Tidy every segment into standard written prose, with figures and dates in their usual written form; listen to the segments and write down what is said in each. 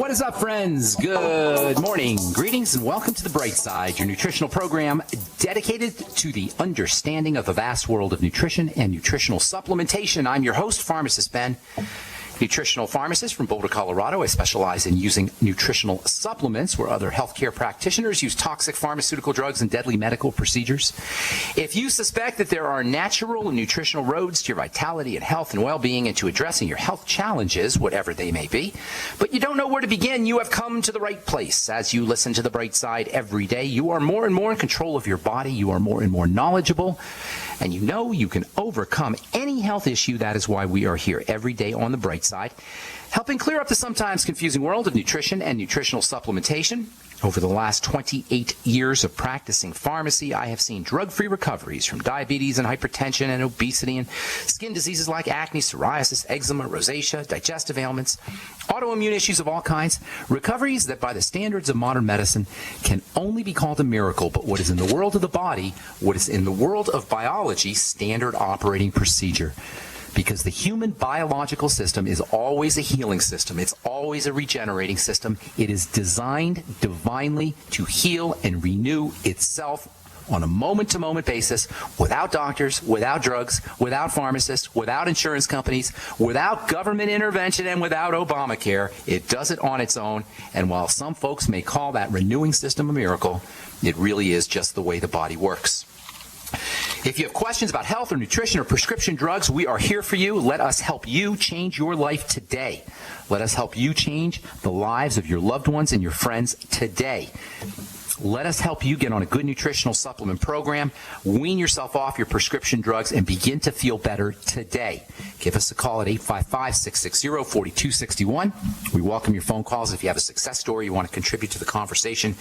What is up, friends? Good morning, greetings, and welcome to The Bright Side, your nutritional program dedicated to the understanding of the vast world of nutrition and nutritional supplementation. I'm your host, Pharmacist Ben, nutritional pharmacist from Boulder, Colorado. I specialize in using nutritional supplements where other healthcare practitioners use toxic pharmaceutical drugs and deadly medical procedures. If you suspect that there are natural and nutritional roads to your vitality and health and well-being and to addressing your health challenges, whatever they may be, but you don't know where to begin, you have come to the right place. As you listen to The Bright Side every day, you are more and more in control of your body. You are more and more knowledgeable, and you know you can overcome any health issue. That is why we are here every day on The Bright Side, helping clear up the sometimes confusing world of nutrition and nutritional supplementation. Over the last 28 years of practicing pharmacy, I have seen drug-free recoveries from diabetes and hypertension and obesity and skin diseases like acne, psoriasis, eczema, rosacea, digestive ailments, autoimmune issues of all kinds, recoveries that by the standards of modern medicine can only be called a miracle, but what is in the world of the body, what is in the world of biology, standard operating procedure. Because the human biological system is always a healing system. It's always a regenerating system. It is designed divinely to heal and renew itself on a moment-to-moment basis, without doctors, without drugs, without pharmacists, without insurance companies, without government intervention, and without Obamacare. It does it on its own. And while some folks may call that renewing system a miracle, it really is just the way the body works. If you have questions about health or nutrition or prescription drugs, we are here for you. Let us help you change your life today. Let us help you change the lives of your loved ones and your friends today. Let us help you get on a good nutritional supplement program, wean yourself off your prescription drugs, and begin to feel better today. Give us a call at 855-660-4261. We welcome your phone calls. If you have a success story you want to contribute to the conversation,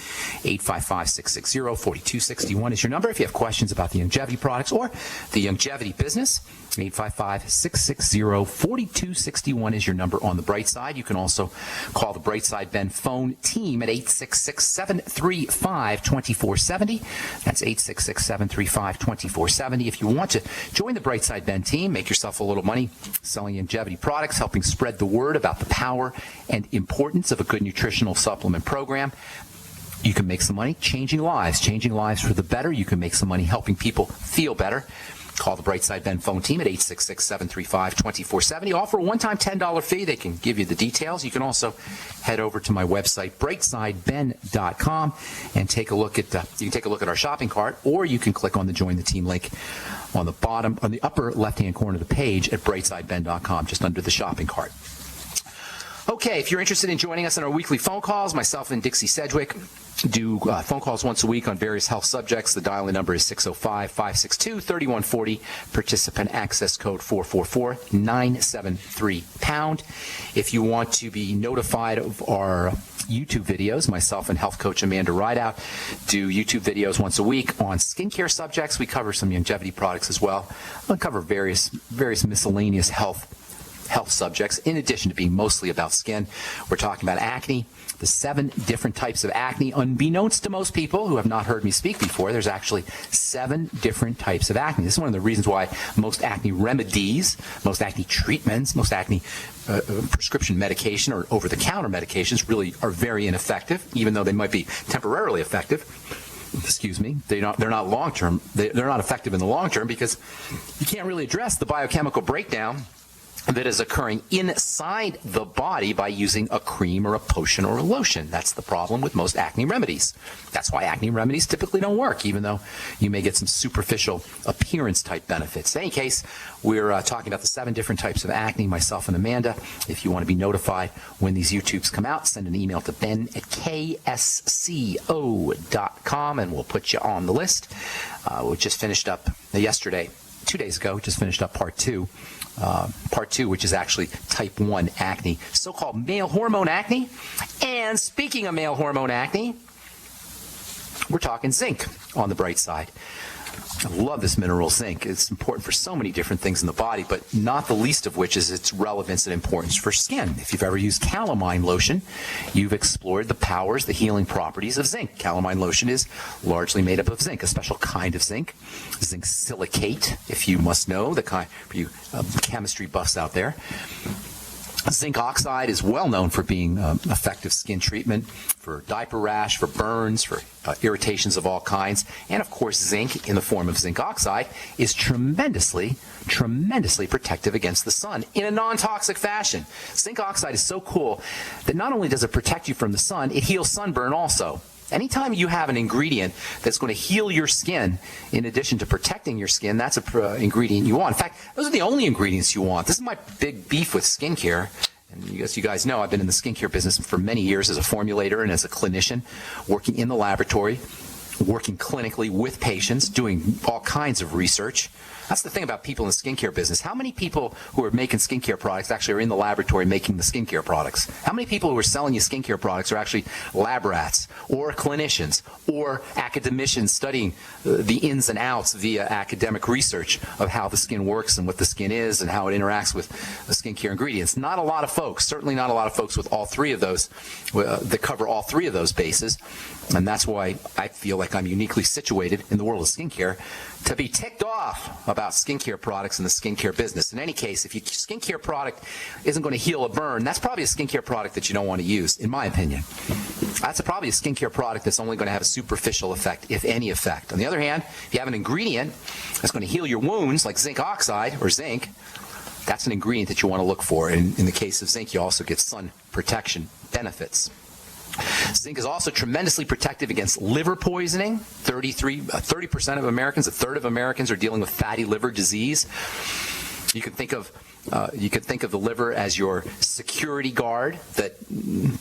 855-660-4261 is your number. If you have questions about the longevity products or the longevity business, 855-660-4261 is your number on the Bright Side. You can also call the Bright Side Ben phone team at 866-735-2470. That's 866-735-2470. If you want to join the Bright Side Ben team, make yourself a little money selling longevity products, helping spread the word about the power and importance of a good nutritional supplement program. You can make some money changing lives for the better. You can make some money helping people feel better. Call the Bright Side Ben phone team at 866-735-2470. Offer a one-time $10 fee. They can give you the details. You can also head over to my website, brightsideben.com, and take a look at you can take a look at our shopping cart, or you can click on the Join the Team link on the upper left-hand corner of the page at brightsideben.com, just under the shopping cart. Okay, if you're interested in joining us on our weekly phone calls, myself and Dixie Sedgwick do phone calls once a week on various health subjects. The dial-in number is 605-562-3140. Participant access code 444-973-pound. If you want to be notified of our YouTube videos, myself and health coach Amanda Rideout do YouTube videos once a week on skincare subjects. We cover some longevity products as well. We'll cover various miscellaneous health subjects, in addition to being mostly about skin. We're talking about acne, the 7 different types of acne. Unbeknownst to most people who have not heard me speak before, there's actually 7 different types of acne. This is one of the reasons why most acne remedies, most acne treatments, most acne prescription medication or over-the-counter medications really are very ineffective, even though they might be temporarily effective. Excuse me, they're not long-term. They're not effective in the long term because you can't really address the biochemical breakdown that is occurring inside the body by using a cream or a potion or a lotion. That's the problem with most acne remedies. That's why acne remedies typically don't work, even though you may get some superficial appearance-type benefits. In any case, we're talking about the 7 different types of acne, myself and Amanda. If you want to be notified when these YouTubes come out, send an email to ben@ksco.com, and we'll put you on the list. We just finished up yesterday, 2 days ago, just finished up part 2. Part 2, which is actually type 1 acne, so-called male hormone acne. And speaking of male hormone acne, we're talking zinc on the Bright Side. I love this mineral zinc. It's important for so many different things in the body, but not the least of which is its relevance and importance for skin. If you've ever used calamine lotion, you've explored the powers, the healing properties of zinc. Calamine lotion is largely made up of zinc, a special kind of zinc silicate, if you must know, the kind for you chemistry buffs out there. Zinc oxide is well known for being effective skin treatment for diaper rash, for burns, for irritations of all kinds. And of course, zinc in the form of zinc oxide is tremendously protective against the sun in a non-toxic fashion. Zinc oxide is so cool that not only does it protect you from the sun, it heals sunburn also. Anytime you have an ingredient that's going to heal your skin, in addition to protecting your skin, that's an ingredient you want. In fact, those are the only ingredients you want. This is my big beef with skincare. And you guys know I've been in the skincare business for many years as a formulator and as a clinician, working in the laboratory, working clinically with patients, doing all kinds of research. That's the thing about people in the skincare business. How many people who are making skincare products actually are in the laboratory making the skincare products? How many people who are selling you skincare products are actually lab rats or clinicians or academicians studying the ins and outs via academic research of how the skin works and what the skin is and how it interacts with the skincare ingredients? Not a lot of folks, certainly not a lot of folks with all three of those, that cover all three of those bases. And that's why I feel like I'm uniquely situated in the world of skincare to be ticked off about skincare products in the skincare business. In any case, if your skincare product isn't going to heal a burn, that's probably a skincare product that you don't want to use, in my opinion. That's probably a skincare product that's only going to have a superficial effect, if any effect. On the other hand, if you have an ingredient that's going to heal your wounds, like zinc oxide or zinc, that's an ingredient that you want to look for. And in the case of zinc, you also get sun protection benefits. Zinc is also tremendously protective against liver poisoning. 30% of Americans, a third of Americans are dealing with fatty liver disease. You can think of the liver as your security guard that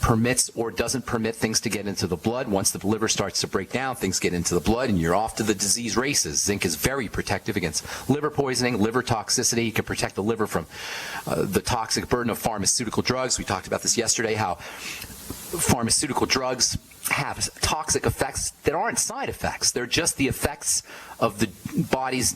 permits or doesn't permit things to get into the blood. Once the liver starts to break down, things get into the blood and you're off to the disease races. Zinc is very protective against liver poisoning, liver toxicity. It can protect the liver from the toxic burden of pharmaceutical drugs. We talked about this yesterday, how pharmaceutical drugs have toxic effects that aren't side effects. They're just the effects of the body's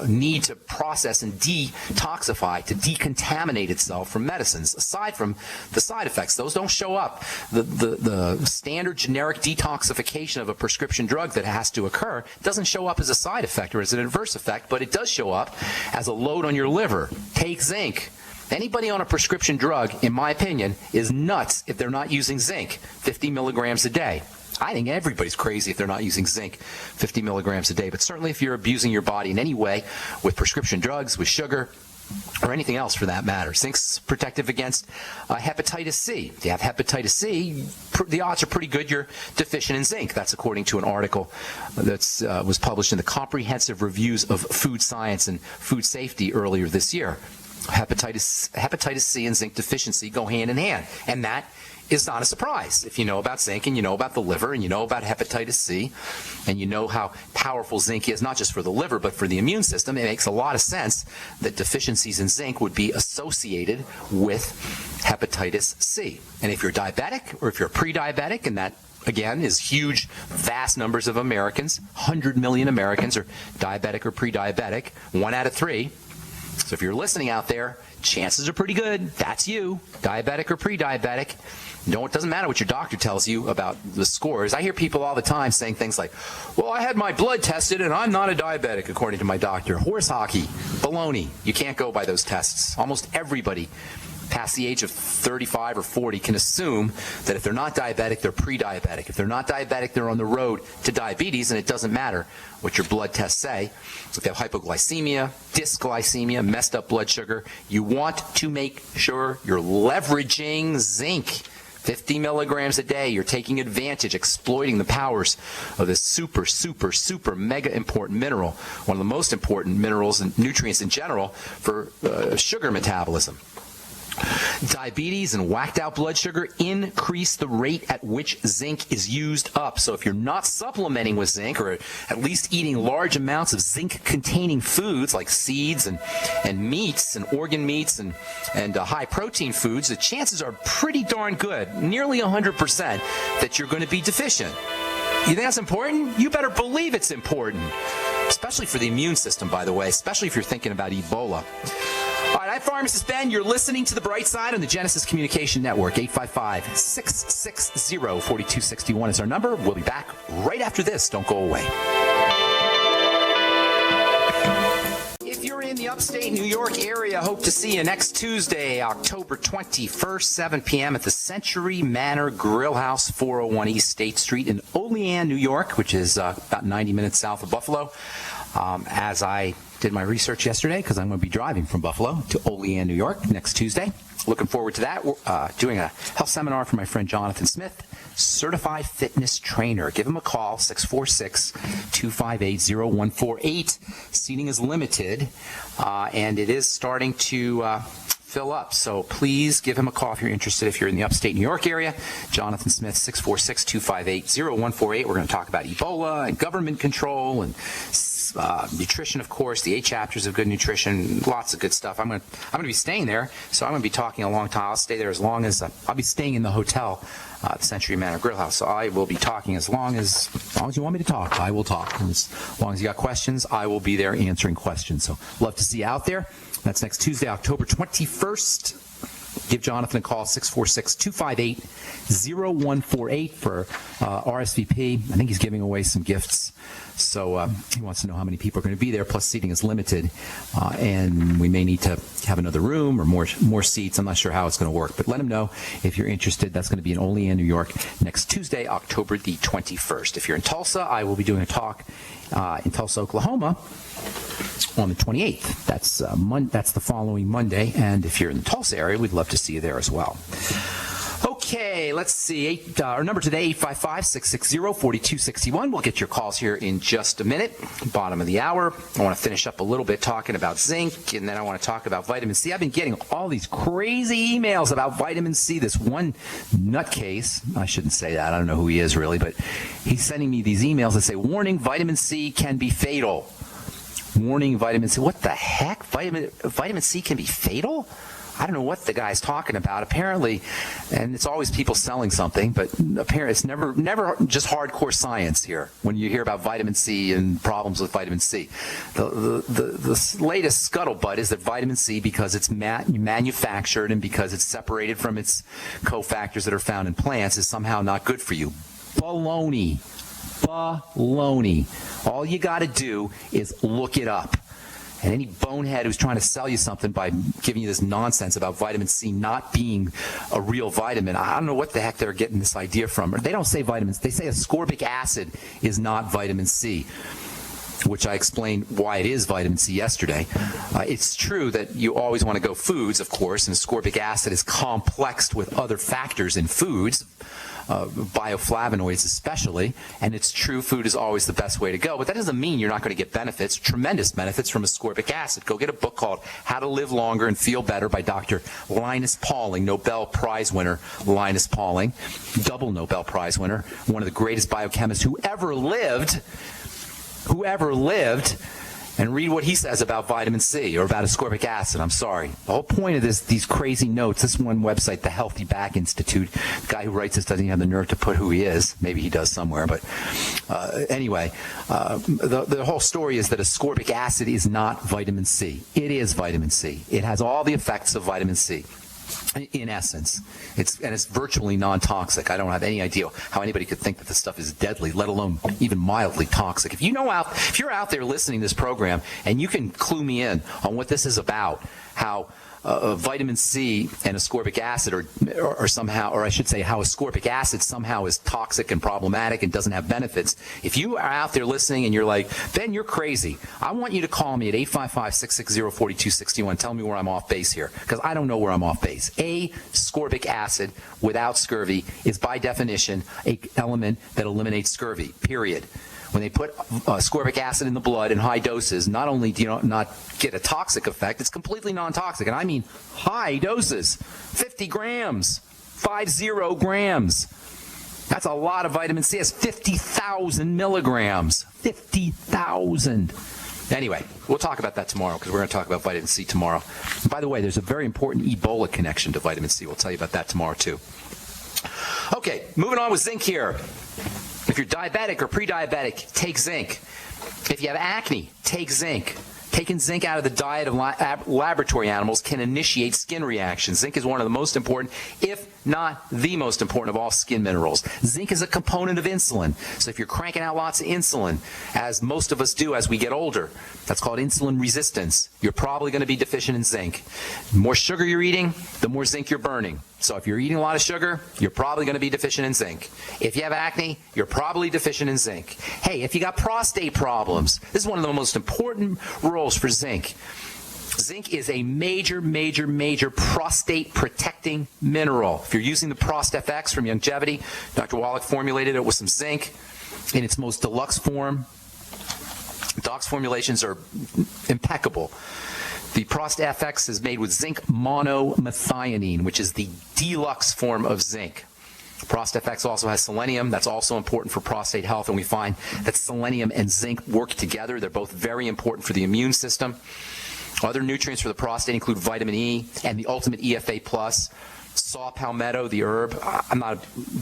need to process and detoxify, to decontaminate itself from medicines. Aside from the side effects, those don't show up. The standard generic detoxification of a prescription drug that has to occur doesn't show up as a side effect or as an adverse effect, but it does show up as a load on your liver. Take zinc. Anybody on a prescription drug, in my opinion, is nuts if they're not using zinc 50 milligrams a day. I think everybody's crazy if they're not using zinc 50 milligrams a day. But certainly if you're abusing your body in any way with prescription drugs, with sugar, or anything else for that matter. Zinc's protective against hepatitis C. If you have hepatitis C, the odds are pretty good you're deficient in zinc. That's according to an article that was published in the Comprehensive Reviews of Food Science and Food Safety earlier this year. Hepatitis C and zinc deficiency go hand in hand, and that is not a surprise. If you know about zinc and you know about the liver and you know about hepatitis C and you know how powerful zinc is, not just for the liver but for the immune system, it makes a lot of sense that deficiencies in zinc would be associated with hepatitis C. And if you're diabetic or if you're pre-diabetic, and that again is huge, vast numbers of Americans, 100 million Americans are diabetic or pre-diabetic, 1 out of 3. So if you're listening out there, chances are pretty good that's you, diabetic or pre-diabetic. No, it doesn't matter what your doctor tells you about the scores. I hear people all the time saying things like, well, I had my blood tested and I'm not a diabetic according to my doctor. Horse hockey, baloney. You can't go by those tests. Almost everybody past the age of 35 or 40 can assume that if they're not diabetic, they're pre-diabetic. If they're not diabetic, they're on the road to diabetes, and it doesn't matter what your blood tests say. If they have hypoglycemia, dysglycemia, messed up blood sugar, you want to make sure you're leveraging zinc. 50 milligrams a day. You're taking advantage, exploiting the powers of this super mega important mineral, one of the most important minerals and nutrients in general for sugar metabolism. Diabetes and whacked out blood sugar increase the rate at which zinc is used up. So if you're not supplementing with zinc, or at least eating large amounts of zinc-containing foods like seeds and meats and organ meats and high-protein foods, the chances are pretty darn good, nearly 100%, that you're going to be deficient. You think that's important? You better believe it's important, especially for the immune system, by the way, especially if you're thinking about Ebola. All right, I'm Pharmacist Ben. You're listening to The Bright Side on the Genesis Communication Network. 855-660-4261 is our number. We'll be back right after this. Don't go away. If you're in the upstate New York area, hope to see you next Tuesday, October 21st, 7 p.m. at the Century Manor Grill House, 401 East State Street in Olean, New York, which is about 90 minutes south of Buffalo. As I did my research yesterday, because I'm going to be driving from Buffalo to Olean, New York next Tuesday. Looking forward to that. We're doing a health seminar for my friend Jonathan Smith, certified fitness trainer. Give him a call, 646-258-0148. Seating is limited, and it is starting to fill up. So please give him a call if you're interested, if you're in the upstate New York area. Jonathan Smith, 646-258-0148. We're going to talk about Ebola and government control and nutrition, of course, the 8 chapters of good nutrition, lots of good stuff. I'm going to be staying there, so I'm going to be talking a long time. I'll stay there as long as I'll be staying in the hotel, the Century Manor Grill House. So I will be talking as long as you want me to talk. I will talk. And as long as you got questions, I will be there answering questions. So love to see you out there. That's next Tuesday, October 21st. Give Jonathan a call, 646-258-0148 for RSVP. I think he's giving away some gifts. So he wants to know how many people are going to be there, plus seating is limited. And we may need to have another room or more seats. I'm not sure how it's going to work. But let him know if you're interested. That's going to be in Olean, New York, next Tuesday, October the 21st. If you're in Tulsa, I will be doing a talk in Tulsa, Oklahoma, on the 28th. That's the following Monday. And if you're in the Tulsa area, we'd love to see you there as well. Okay, let's see. Our number today, 855-660-4261. We'll get your calls here in just a minute. Bottom of the hour. I want to finish up a little bit talking about zinc, and then I want to talk about vitamin C. I've been getting all these crazy emails about vitamin C. This one nutcase, I shouldn't say that. I don't know who he is really, but he's sending me these emails that say, warning, vitamin C can be fatal. Warning, vitamin C. What the heck? Vitamin C can be fatal? I don't know what the guy's talking about. Apparently, and it's always people selling something, but apparently it's never just hardcore science here when you hear about vitamin C and problems with vitamin C. The latest scuttlebutt is that vitamin C, because it's manufactured and because it's separated from its cofactors that are found in plants, is somehow not good for you. Baloney. All you got to do is look it up. And any bonehead who's trying to sell you something by giving you this nonsense about vitamin C not being a real vitamin, I don't know what the heck they're getting this idea from. They don't say vitamins. They say ascorbic acid is not vitamin C, which I explained why it is vitamin C yesterday. It's true that you always want to go foods, of course, and ascorbic acid is complexed with other factors in foods, bioflavonoids especially, and it's true food is always the best way to go, but that doesn't mean you're not going to get benefits, tremendous benefits from ascorbic acid. Go get a book called How to Live Longer and Feel Better by Dr. Linus Pauling, Nobel Prize winner Linus Pauling, double Nobel Prize winner, one of the greatest biochemists who ever lived, and read what he says about vitamin C or about ascorbic acid. I'm sorry. The whole point of these crazy notes, this one website, the Healthy Back Institute, the guy who writes this doesn't even have the nerve to put who he is. Maybe he does somewhere. But anyway, the whole story is that ascorbic acid is not vitamin C. It is vitamin C. It has all the effects of vitamin C. In essence, it's virtually non-toxic. I don't have any idea how anybody could think that this stuff is deadly, let alone even mildly toxic. If you're out there listening to this program and you can clue me in on what this is about, how vitamin C and ascorbic acid or somehow, or I should say how ascorbic acid somehow is toxic and problematic and doesn't have benefits. If you are out there listening and you're like, Ben, you're crazy, I want you to call me at 855-660-4261. Tell me where I'm off base here, because I don't know where I'm off base. Ascorbic acid without scurvy is by definition an element that eliminates scurvy, period. When they put ascorbic acid in the blood in high doses, not only do you not get a toxic effect, it's completely non-toxic. And I mean high doses, 50 grams, 50 grams. That's a lot of vitamin C. It's 50,000 milligrams. 50,000. Anyway, we'll talk about that tomorrow because we're going to talk about vitamin C tomorrow. And by the way, there's a very important Ebola connection to vitamin C. We'll tell you about that tomorrow too. Okay, moving on with zinc here. If you're diabetic or pre-diabetic, take zinc. If you have acne, take zinc. Taking zinc out of the diet of laboratory animals can initiate skin reactions. Zinc is one of the most important, if not the most important of all skin minerals. Zinc is a component of insulin. So if you're cranking out lots of insulin, as most of us do as we get older, that's called insulin resistance, you're probably going to be deficient in zinc. The more sugar you're eating, the more zinc you're burning. So if you're eating a lot of sugar, you're probably going to be deficient in zinc. If you have acne, you're probably deficient in zinc. Hey, if you got prostate problems, this is one of the most important roles for zinc. Zinc is a major prostate protecting mineral. If you're using the ProstFX from Longevity, Dr. Wallach formulated it with some zinc in its most deluxe form. Doc's formulations are impeccable. The ProstFX is made with zinc monomethionine, which is the deluxe form of zinc. ProstFX also has selenium. That's also important for prostate health, and we find that selenium and zinc work together. They're both very important for the immune system. Other nutrients for the prostate include vitamin E and the ultimate EFA+. Saw palmetto, the herb. I'm not a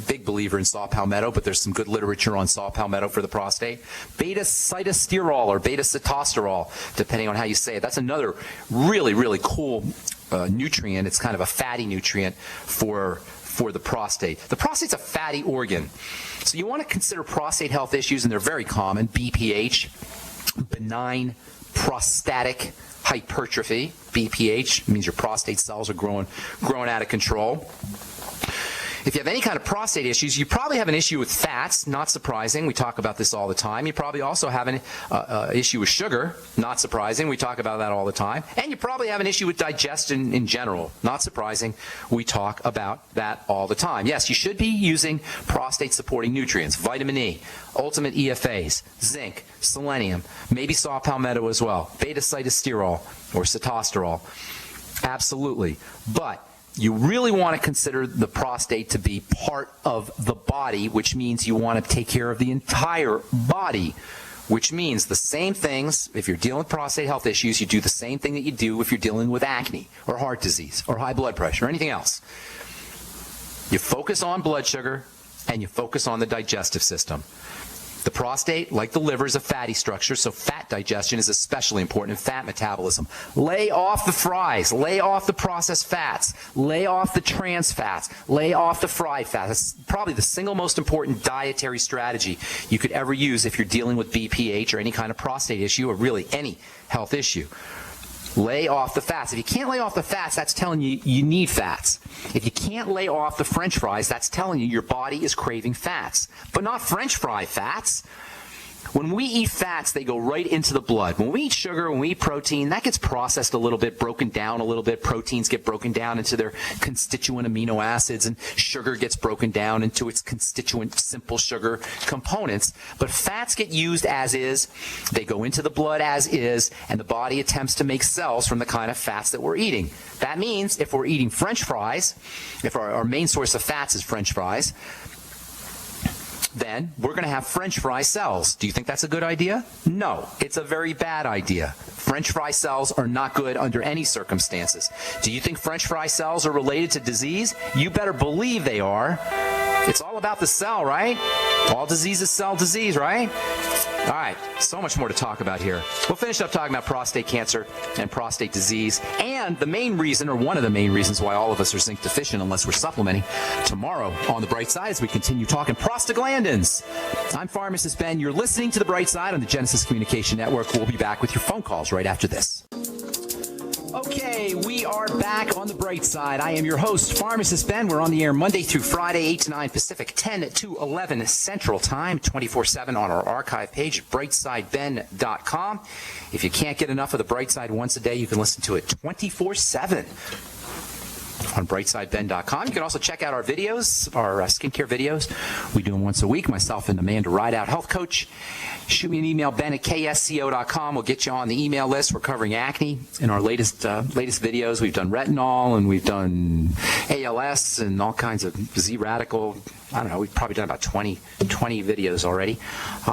big believer in saw palmetto, but there's some good literature on saw palmetto for the prostate. Beta-sitosterol or beta-sitosterol, depending on how you say it. That's another really cool nutrient. It's kind of a fatty nutrient for the prostate. The prostate's a fatty organ. So you want to consider prostate health issues, and they're very common. BPH, benign prostatic hypertrophy. BPH means your prostate cells are growing out of control. If you have any kind of prostate issues, you probably have an issue with fats, not surprising. We talk about this all the time. You probably also have an issue with sugar, not surprising. We talk about that all the time. And you probably have an issue with digestion in general, not surprising. We talk about that all the time. Yes, you should be using prostate-supporting nutrients, vitamin E, ultimate EFAs, zinc, selenium, maybe saw palmetto as well, beta-sitosterol or sitosterol. Absolutely. But you really want to consider the prostate to be part of the body, which means you want to take care of the entire body, which means the same things. If you're dealing with prostate health issues, you do the same thing that you do if you're dealing with acne or heart disease or high blood pressure or anything else. You focus on blood sugar and you focus on the digestive system. The prostate, like the liver, is a fatty structure, so fat digestion is especially important in fat metabolism. Lay off the fries. Lay off the processed fats. Lay off the trans fats. Lay off the fried fats. That's probably the single most important dietary strategy you could ever use if you're dealing with BPH or any kind of prostate issue or really any health issue. Lay off the fats. If you can't lay off the fats, that's telling you you need fats. If you can't lay off the French fries, that's telling you your body is craving fats. But not French fry fats. When we eat fats, they go right into the blood. When we eat sugar, when we eat protein, that gets processed a little bit, broken down a little bit. Proteins get broken down into their constituent amino acids, and sugar gets broken down into its constituent simple sugar components. But fats get used as is. They go into the blood as is, and the body attempts to make cells from the kind of fats that we're eating. That means if we're eating French fries, if our main source of fats is French fries, then we're going to have French fry cells. Do you think that's a good idea? No, it's a very bad idea. French fry cells are not good under any circumstances. Do you think French fry cells are related to disease? You better believe they are. It's all about the cell, right? All disease is cell disease, right? All right, so much more to talk about here. We'll finish up talking about prostate cancer and prostate disease and the main reason, or one of the main reasons, why all of us are zinc deficient unless we're supplementing tomorrow on The Bright Side as we continue talking prostaglandins. I'm Pharmacist Ben. You're listening to The Bright Side on the Genesis Communication Network. We'll be back with your phone calls right after this. Okay, we are back on The Bright Side. I am your host, Pharmacist Ben. We're on the air Monday through Friday, 8 to 9 Pacific, 10 to 11 Central Time, 24/7 on our archive page at brightsideben.com. If you can't get enough of The Bright Side once a day, you can listen to it 24/7 on brightsideben.com. You can also check out our videos, our skincare videos. We do them once a week, myself and Amanda Rideout, health coach. Shoot me an email, ben@ksco.com. We'll get you on the email list. We're covering acne in our latest videos. We've done retinol, and we've done ALS, and all kinds of Z-radical. I don't know, we've probably done about 20 videos already.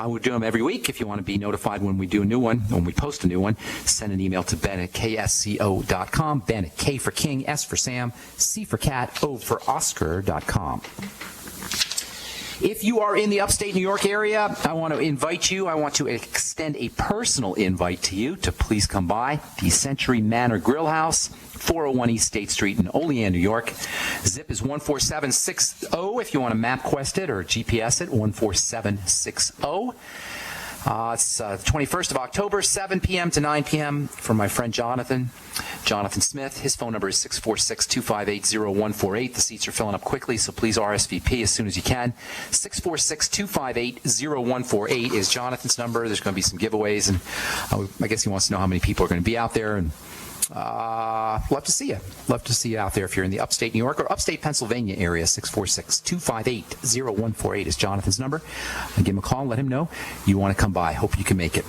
We do them every week. If you want to be notified when we do a new one, when we post a new one, send an email to ben@ksco.com, Ben at K for King, S for Sam, C for Cat, O for Oscar.com. If you are in the upstate New York area, I want to invite you, I want to extend a personal invite to you to please come by the Century Manor Grill House, 401 East State Street in Olean, New York. Zip is 14760 if you want to map quest it or GPS it, 14760. It's the 21st of October, 7 p.m. to 9 p.m. for my friend Jonathan Smith. His phone number is 646-258-0148. The seats are filling up quickly, so please RSVP as soon as you can. 646-258-0148 is Jonathan's number. There's going to be some giveaways, and I guess he wants to know how many people are going to be out there, and love to see you. Love to see you out there if you're in the upstate New York or upstate Pennsylvania area. 646-258-0148 is Jonathan's number. Give him a call and let him know you want to come by. Hope you can make it.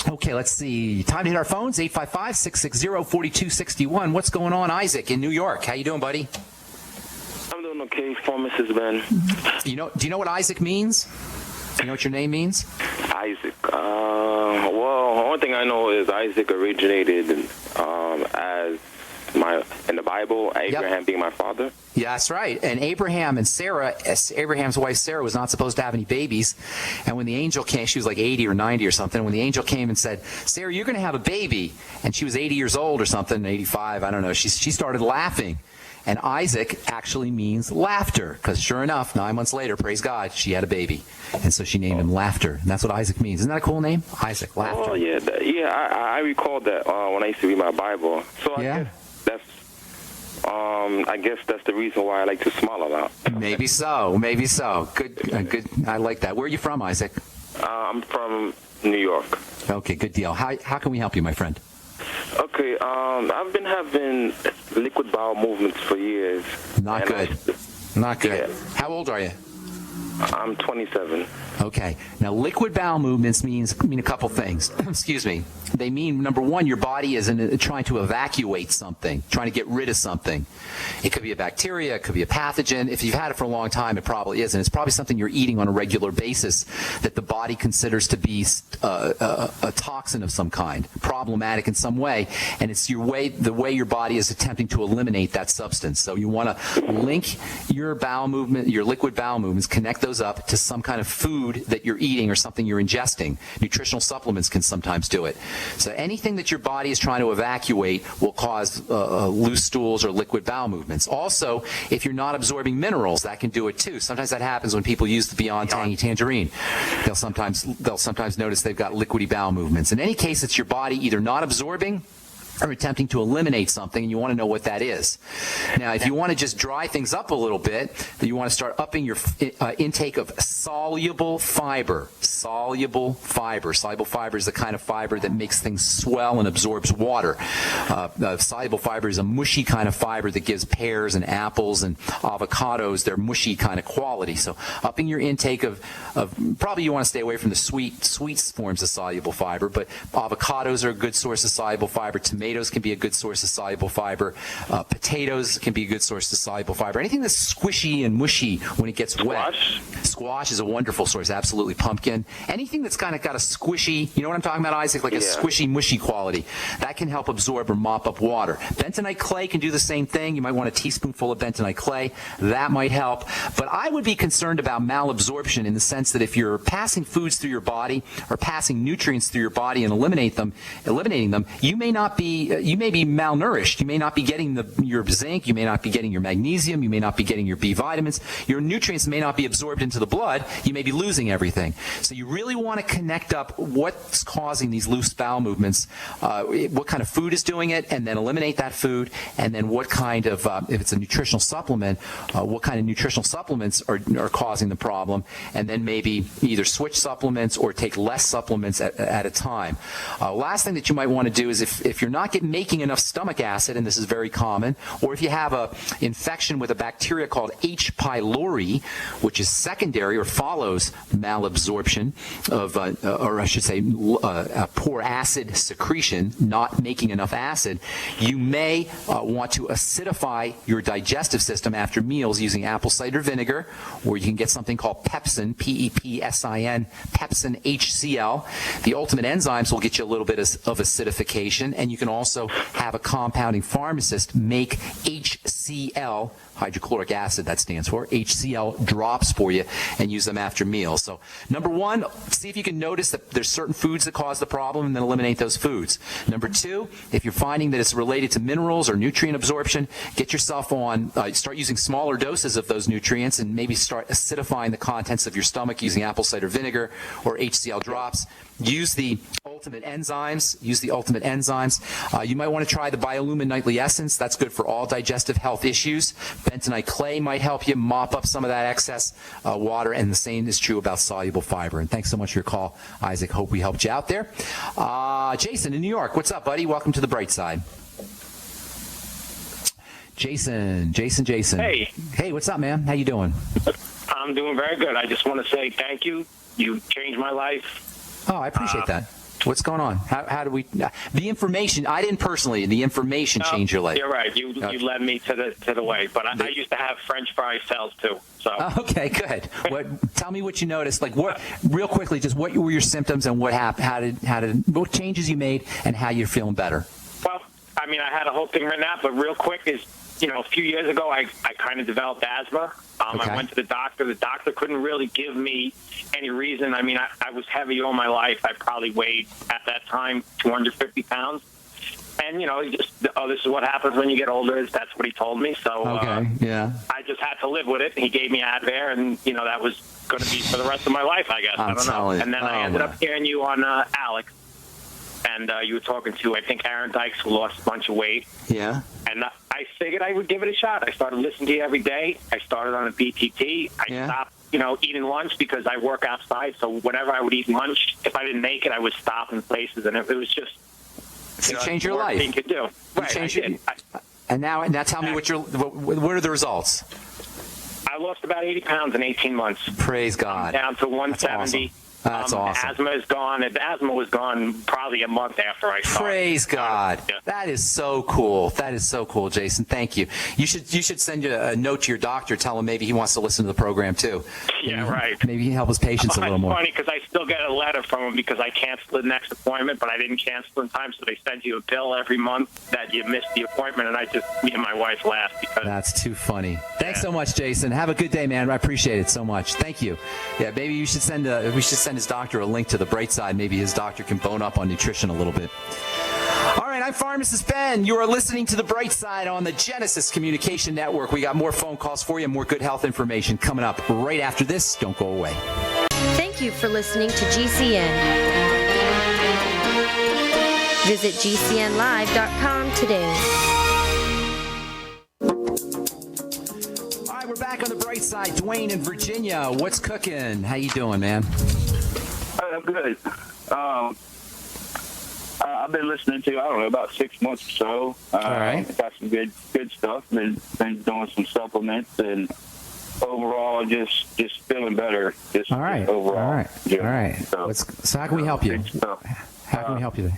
Okay, let's see. Time to hit our phones, 855-660-4261. What's going on, Isaac, in New York? How you doing, buddy? I'm doing okay, Mrs. Ben. Do you know what Isaac means? Do you know what your name means? Isaac. Well, the only thing I know is Isaac originated as in the Bible, Abraham being my father. Yeah, that's right. And Abraham and Sarah, Abraham's wife Sarah, was not supposed to have any babies. And when the angel came, she was like 80 or 90 or something. When the angel came and said, Sarah, you're going to have a baby. And she was 80 years old or something, 85, I don't know. She started laughing. And Isaac actually means laughter, because sure enough, 9 months later, praise God, she had a baby. And so she named him Laughter. And that's what Isaac means. Isn't that a cool name? Isaac, Laughter. Oh, yeah. I recalled that when I used to read my Bible. So I guess that's the reason why I like to smile a lot. Maybe so. Good. I like that. Where are you from, Isaac? I'm from New York. Okay, good deal. How can we help you, my friend? Okay, I've been having liquid bowel movements for years. Not good. Yeah. How old are you? I'm 27. Okay. Now, liquid bowel movements mean a couple things. Excuse me. They mean, number one, your body is trying to evacuate something, trying to get rid of something. It could be a bacteria. It could be a pathogen. If you've had it for a long time, it probably isn't. It's probably something you're eating on a regular basis that the body considers to be a toxin of some kind, problematic in some way, and it's the way your body is attempting to eliminate that substance. So you want to link your bowel movement, your liquid bowel movements, connect those up to some kind of food that you're eating or something you're ingesting. Nutritional supplements can sometimes do it. So anything that your body is trying to evacuate will cause loose stools or liquid bowel movements. Also, if you're not absorbing minerals, that can do it too. Sometimes that happens when people use the Beyond Tangy Tangerine. They'll sometimes notice they've got liquidy bowel movements. In any case, it's your body either not absorbing or attempting to eliminate something, and you want to know what that is. Now, if you want to just dry things up a little bit, then you want to start upping your intake of soluble fiber. Soluble fiber is the kind of fiber that makes things swell and absorbs water. Soluble fiber is a mushy kind of fiber that gives pears and apples and avocados their mushy kind of quality. So upping your intake of probably you want to stay away from the sweet forms of soluble fiber, but avocados are a good source of soluble fiber. Tomatoes can be a good source of soluble fiber. Potatoes can be a good source of soluble fiber. Anything that's squishy and mushy when it gets wet. Squash is a wonderful source, absolutely. Pumpkin. Anything that's kind of got a squishy, you know what I'm talking about, Isaac? Like a squishy, mushy quality. That can help absorb or mop up water. Bentonite clay can do the same thing. You might want a teaspoonful of bentonite clay. That might help. But I would be concerned about malabsorption in the sense that if you're passing foods through your body or passing nutrients through your body and eliminating them, you may be malnourished. You may not be getting your zinc. You may not be getting your magnesium. You may not be getting your B vitamins. Your nutrients may not be absorbed into the blood. You may be losing everything. So you really want to connect up what's causing these loose bowel movements, what kind of food is doing it, and then eliminate that food, and then what kind of, if it's a nutritional supplement, what kind of nutritional supplements are causing the problem, and then maybe either switch supplements or take less supplements at a time. Last thing that you might want to do is if you're not making enough stomach acid, and this is very common, or if you have an infection with a bacteria called H. pylori, which is secondary or follows malabsorption of, or I should say, poor acid secretion, not making enough acid, you may want to acidify your digestive system after meals using apple cider vinegar, or you can get something called pepsin, Pepsin, Pepsin HCl. The ultimate enzymes will get you a little bit of acidification, and you can also have a compounding pharmacist make HCl, hydrochloric acid, that stands for, HCl drops for you, and use them after meals. So number one, see if you can notice that there's certain foods that cause the problem and then eliminate those foods. Number two, if you're finding that it's related to minerals or nutrient absorption, get yourself on, start using smaller doses of those nutrients and maybe start acidifying the contents of your stomach using apple cider vinegar or HCl drops. Use the ultimate enzymes. You might want to try the Biolumin Nightly Essence. That's good for all digestive health issues. Bentonite clay might help you mop up some of that excess water, and the same is true about soluble fiber. And thanks so much for your call, Isaac. Hope we helped you out there. Jason in New York, what's up, buddy? Welcome to the bright side. Jason. Hey, what's up, man? How you doing? I'm doing very good. I just want to say thank you. You changed my life. Oh, I appreciate that. What's going on? How do we? The information. I didn't personally. The information changed your life. You're right. You led me to the way. But I used to have French fry sales too. So. Okay, good. Tell me what you noticed. Like what? Real quickly, just what were your symptoms and what happened? What changes you made and how you're feeling better? Well, I mean, I had a whole thing written out, but real quick is, a few years ago, I kind of developed asthma. Okay. I went to the doctor. The doctor couldn't really give me any reason. I mean, I was heavy all my life. I probably weighed, at that time, 250 pounds. And, this is what happens when you get older. That's what he told me. So I just had to live with it. He gave me Advair, and, that was going to be for the rest of my life, I guess. I don't know. And then I ended up hearing you on Alex. And you were talking to, I think, Aaron Dykes, who lost a bunch of weight. Yeah. And I figured I would give it a shot. I started listening to you every day. I started on a BTT. I stopped, eating lunch because I work outside. So whenever I would eat lunch, if I didn't make it, I would stop in places. And it was just, change your life. Thing to do. Right, I did. And now tell me what are the results? I lost about 80 pounds in 18 months. Praise God. Down to 170. That's awesome. Asthma is gone. And asthma was gone probably a month after I started. Praise God. Yeah. That is so cool. Jason. Thank you. You should send a note to your doctor. Tell him maybe he wants to listen to the program too. Yeah, right. Maybe he can help his patients a little more. It's funny because I still get a letter from him because I canceled the next appointment, but I didn't cancel in time, so they send you a bill every month that you missed the appointment, and me and my wife laughed because that's too funny. Thanks so much, Jason. Have a good day, man. I appreciate it so much. Thank you. Yeah, maybe we should send his doctor a link to the bright side. Maybe his doctor can bone up on nutrition a little bit. All right, I'm Pharmacist Ben. You are listening to The Bright Side on the Genesis Communication Network. We got more phone calls for you, more good health information coming up right after this. Don't go away. Thank you for listening to GCN. Visit GCNlive.com today. All right, we're back on The Bright Side. Dwayne in Virginia. What's cooking? How you doing, man? I'm good. I've been listening to, about 6 months or so. All right. Got some good stuff. Been doing some supplements, and overall, just feeling better. All right. Overall. All right. Yeah. All right. So how can we help you? How can we help you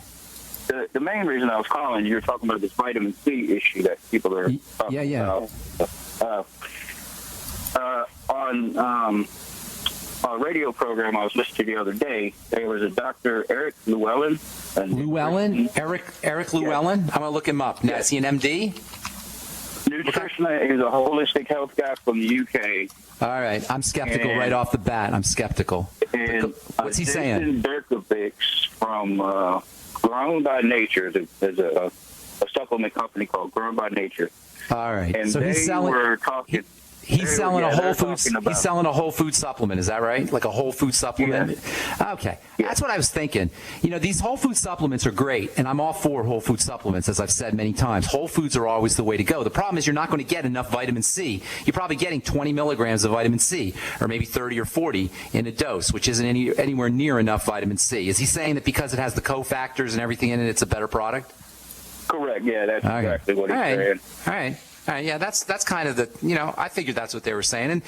today? The main reason I was calling, you were talking about this vitamin C issue that people are talking about. On a radio program I was listening to the other day, there was a Dr. Eric Llewellyn. Eric Llewellyn? I'm going to look him up. Now, is he an MD? Nutritionist. He's a holistic health guy from the UK. All right. I'm skeptical right off the bat. I'm skeptical. And what's he saying? Berkovich from Grown by Nature. There's a supplement company called Grown by Nature. All right. And so he's talking... He's selling a Whole Foods. He's selling a Whole Food supplement. Is that right? Like a Whole Food supplement? Yeah. Okay. Yeah. That's what I was thinking. These Whole Food supplements are great, and I'm all for Whole Food supplements, as I've said many times. Whole Foods are always the way to go. The problem is you're not going to get enough vitamin C. You're probably getting 20 milligrams of vitamin C, or maybe 30 or 40 in a dose, which isn't anywhere near enough vitamin C. Is he saying that because it has the cofactors and everything in it, it's a better product? Correct. Yeah, that's exactly what he's saying. All right. Yeah, that's kind of I figured that's what they were saying. And,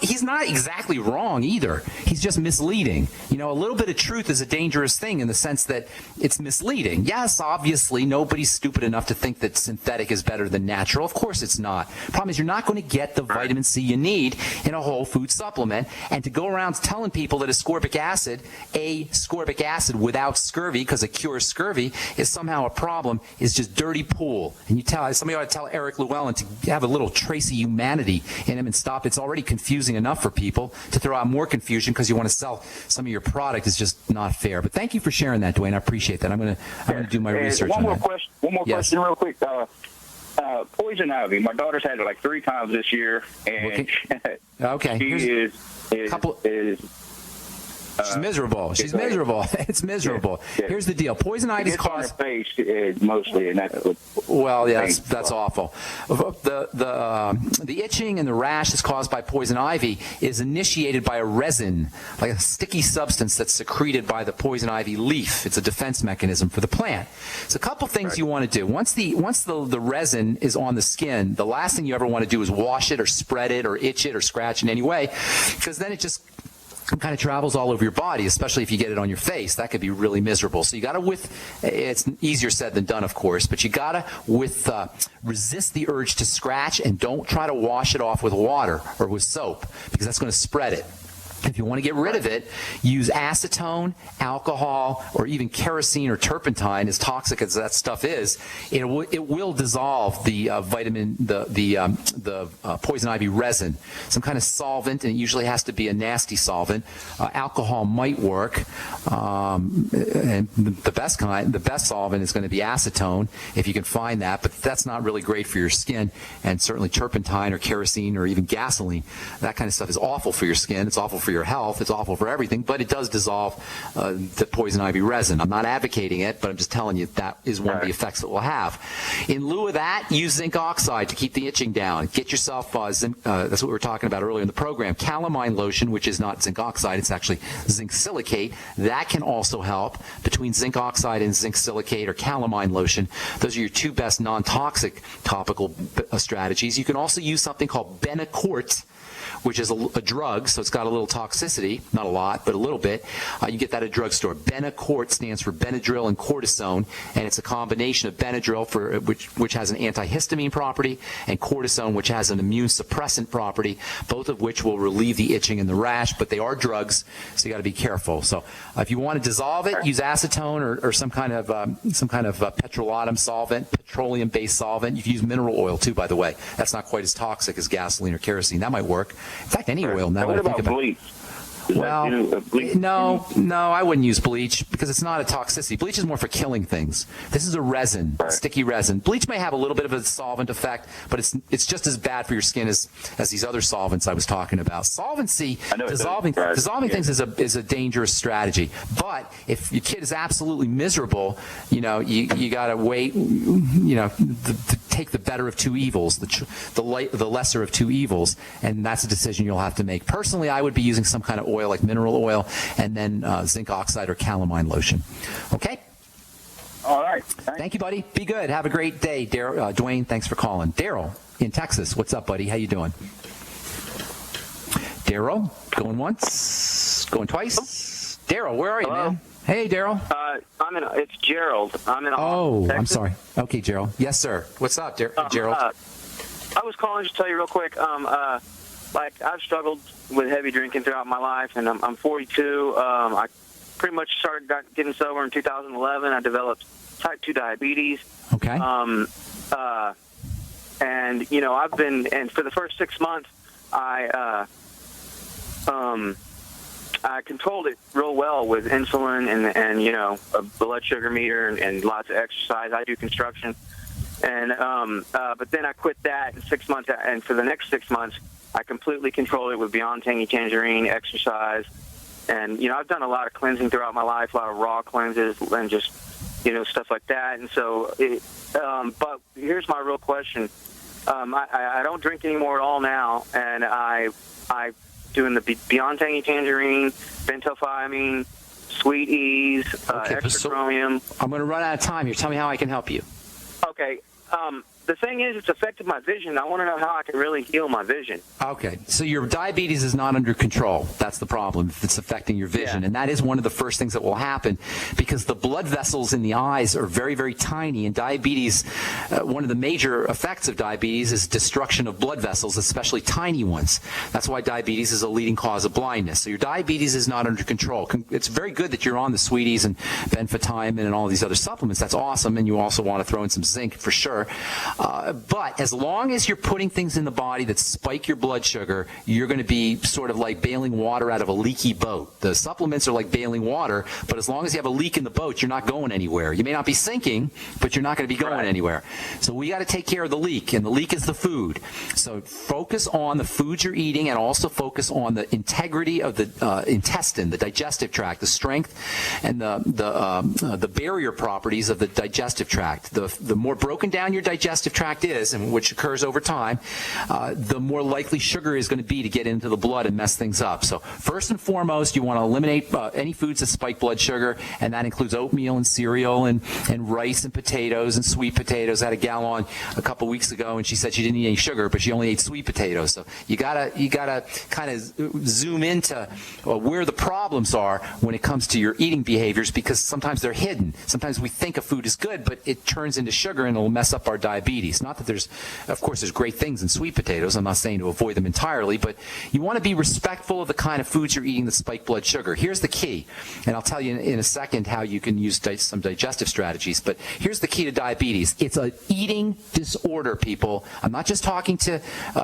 he's not exactly wrong either. He's just misleading. A little bit of truth is a dangerous thing in the sense that it's misleading. Yes, obviously, nobody's stupid enough to think that synthetic is better than natural. Of course it's not. Problem is you're not going to get the vitamin C you need in a whole food supplement. And to go around telling people that ascorbic acid without scurvy, because it cures scurvy, is somehow a problem is just dirty pool. And somebody ought to tell Eric Llewellyn to have a little trace of humanity in him and stop. It's already confusing enough for people. To throw out more confusion because you want to sell some of your product is just not fair. But thank you for sharing that, Dwayne. I appreciate that. I'm going to do my research on that. One more question real quick. Poison ivy. My daughter's had it like 3 times this year, and okay. She She's miserable. She's miserable. It's miserable. Yeah. Here's the deal. Poison ivy is caused. On her face mostly, and that's awful. The itching and the rash that's caused by poison ivy is initiated by a resin, like a sticky substance that's secreted by the poison ivy leaf. It's a defense mechanism for the plant. So a couple things you want to do. Once the resin is on the skin, the last thing you ever want to do is wash it or spread it or itch it or scratch in any way, because then it just kind of travels all over your body, especially if you get it on your face. That could be really miserable. So you got to it's easier said than done, of course, but you got to resist the urge to scratch, and don't try to wash it off with water or with soap, because that's going to spread it. If you want to get rid of it, use acetone, alcohol, or even kerosene or turpentine. As toxic as that stuff is, it will dissolve the poison ivy resin. Some kind of solvent, and it usually has to be a nasty solvent. Alcohol might work, and the best solvent is going to be acetone if you can find that. But that's not really great for your skin, and certainly turpentine or kerosene or even gasoline. That kind of stuff is awful for your skin. It's awful for your health. It's awful for everything, but it does dissolve the poison ivy resin. I'm not advocating it, but I'm just telling you that is one of the effects it will have. In lieu of that, use zinc oxide to keep the itching down. Get yourself zinc. That's what we were talking about earlier in the program. Calamine lotion, which is not zinc oxide, it's actually zinc silicate. That can also help. Between zinc oxide and zinc silicate or calamine lotion, those are your 2 best non-toxic topical strategies. You can also use something called Benacort, which is a drug, so it's got a little toxicity, not a lot, but a little bit. You get that at a drugstore. Benacort stands for Benadryl and cortisone, and it's a combination of Benadryl, which has an antihistamine property, and cortisone, which has an immune suppressant property, both of which will relieve the itching and the rash, but they are drugs, so you got to be careful. So if you want to dissolve it, use acetone or some kind of petrolatum solvent, petroleum-based solvent. You can use mineral oil too, by the way. That's not quite as toxic as gasoline or kerosene. That might work. In fact, any oil now. What about bleach? Well, no, I wouldn't use bleach because it's not a toxicity. Bleach is more for killing things. This is a resin, sticky resin. Bleach may have a little bit of a solvent effect, but it's just as bad for your skin as these other solvents I was talking about. Solvency, dissolving things is a dangerous strategy. But if your kid is absolutely miserable, you got to wait, to take the better of 2 evils, the lesser of 2 evils, and that's a decision you'll have to make. Personally, I would be using some kind of oil like mineral oil, and then zinc oxide or calamine lotion. Okay? All right. Thank you, buddy. Be good. Have a great day. Dwayne, thanks for calling. Daryl in Texas. What's up, buddy? How you doing? Daryl, going once, going twice. Daryl, where are you, man? Hey, Daryl. It's Gerald. I'm in Austin, Texas. I'm sorry. Okay, Gerald. Yes, sir. What's up, Gerald? I was calling just to tell you real quick. I've struggled with heavy drinking throughout my life, and I'm 42. I pretty much got getting sober in 2011. I developed type 2 diabetes. Okay. And for the first 6 months, I controlled it real well with insulin and a blood sugar meter and lots of exercise. I do construction, and but then I quit that in 6 months, and for the next 6 months, I completely controlled it with Beyond Tangy Tangerine, exercise, and I've done a lot of cleansing throughout my life, a lot of raw cleanses and just stuff like that. And so, but here's my real question: I don't drink anymore at all now, and I doing the Beyond Tangy Tangerine, bentophyamine, Sweet Ease, extra chromium. I'm going to run out of time here. Tell me how I can help you. Okay. the thing is, it's affected my vision. I want to know how I can really heal my vision. Okay, so your diabetes is not under control. That's the problem. If it's affecting your vision, Yeah. and that is one of the first things that will happen, because the blood vessels in the eyes are very, very tiny. And diabetes, one of the major effects of diabetes is destruction of blood vessels, especially tiny ones. That's why diabetes is a leading cause of blindness. So your diabetes is not under control. It's very good that you're on the Sweeties and Ben Fuchs and all these other supplements. That's awesome, and you also want to throw in some zinc for sure. But as long as you're putting things in the body that spike your blood sugar, you're going to be sort of like bailing water out of a leaky boat. The supplements are like bailing water, but as long as you have a leak in the boat, you're not going anywhere. You may not be sinking, but you're not going to be going anywhere. So we got to take care of the leak, and the leak is the food. So focus on the foods you're eating, and also focus on the integrity of the intestine, the digestive tract, the strength, and the barrier properties of the digestive tract. The more broken down your digestive tract is, and which occurs over time, the more likely sugar is going to be to get into the blood and mess things up. So first and foremost, you want to eliminate any foods that spike blood sugar, and that includes oatmeal and cereal and rice and potatoes and sweet potatoes. I had a gal on a couple weeks ago, and she said she didn't eat any sugar, but she only ate sweet potatoes. So you gotta kind of zoom into where the problems are when it comes to your eating behaviors, because sometimes they're hidden. Sometimes we think a food is good, but it turns into sugar and it'll mess up our diabetes. Not that of course there's great things in sweet potatoes. I'm not saying to avoid them entirely, but you want to be respectful of the kind of foods you're eating that spike blood sugar. Here's the key, and I'll tell you in a second how you can use some digestive strategies, but here's the key to diabetes. It's an eating disorder, people. I'm not just talking to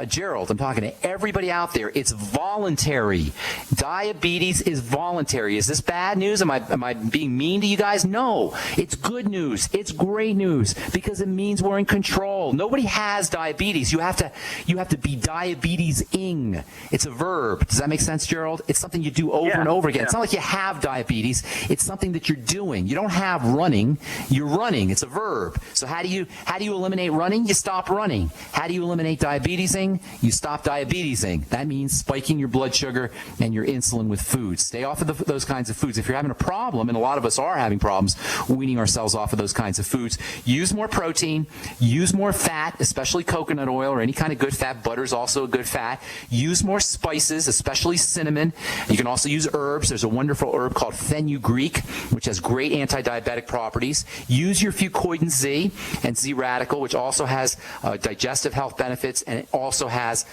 Gerald. I'm talking to everybody out there. It's voluntary. Diabetes is voluntary. Is this bad news? Am I being mean to you guys? No. It's good news. It's great news, because it means we're in control. Nobody has diabetes. You have to be diabetes-ing. It's a verb. Does that make sense, Gerald? It's something you do over and over again. It's not like you have diabetes. It's something that you're doing. You don't have running. You're running. It's a verb. So how do you eliminate running? You stop running. How do you eliminate diabetesing? You stop diabetesing. That means spiking your blood sugar and your insulin with food. Stay off of those kinds of foods. If you're having a problem, and a lot of us are having problems weaning ourselves off of those kinds of foods, use more protein, use more fat, especially coconut oil or any kind of good fat. Butter is also a good fat. Use more spices, especially cinnamon. You can also use herbs. There's a wonderful herb called fenugreek, which has great anti-diabetic properties. Use your Fucoidan Z and Z Radical, which also has digestive health benefits, and it also has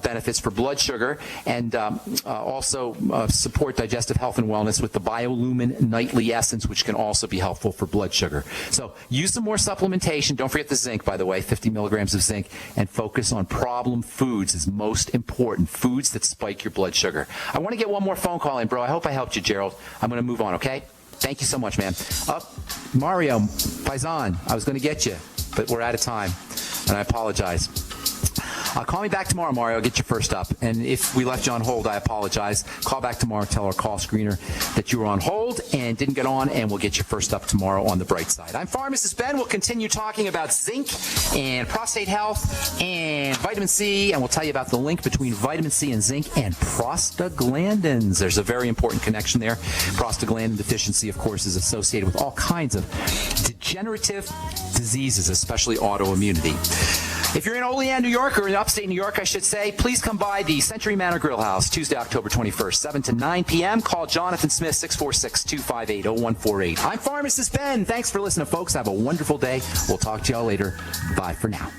benefits for blood sugar, and also support digestive health and wellness with the Biolumin Nightly Essence, which can also be helpful for blood sugar. So use some more supplementation. Don't forget the zinc, by the way, 50 milligrams of zinc, and focus on problem foods is most important. Foods that spike your blood sugar. I want to get one more phone call in, bro. I hope I helped you, Gerald. I'm going to move on, okay? Thank you so much, man. Mario, Paisan, I was going to get you, but we're out of time, and I apologize. Call me back tomorrow, Mario. I'll get you first up. And if we left you on hold, I apologize. Call back tomorrow. Tell our call screener that you were on hold and didn't get on, and we'll get you first up tomorrow on the bright side. I'm Pharmacist Ben. We'll continue talking about zinc and prostate health and vitamin C, and we'll tell you about the link between vitamin C and zinc and prostaglandins. There's a very important connection there. Prostaglandin deficiency, of course, is associated with all kinds of degenerative diseases, especially autoimmunity. If you're in Olean, New York, or in upstate New York, I should say, please come by the Century Manor Grill House, Tuesday, October 21st, 7 to 9 p.m. Call Jonathan Smith, 646-258-0148. I'm Pharmacist Ben. Thanks for listening, folks. Have a wonderful day. We'll talk to y'all later. Bye for now.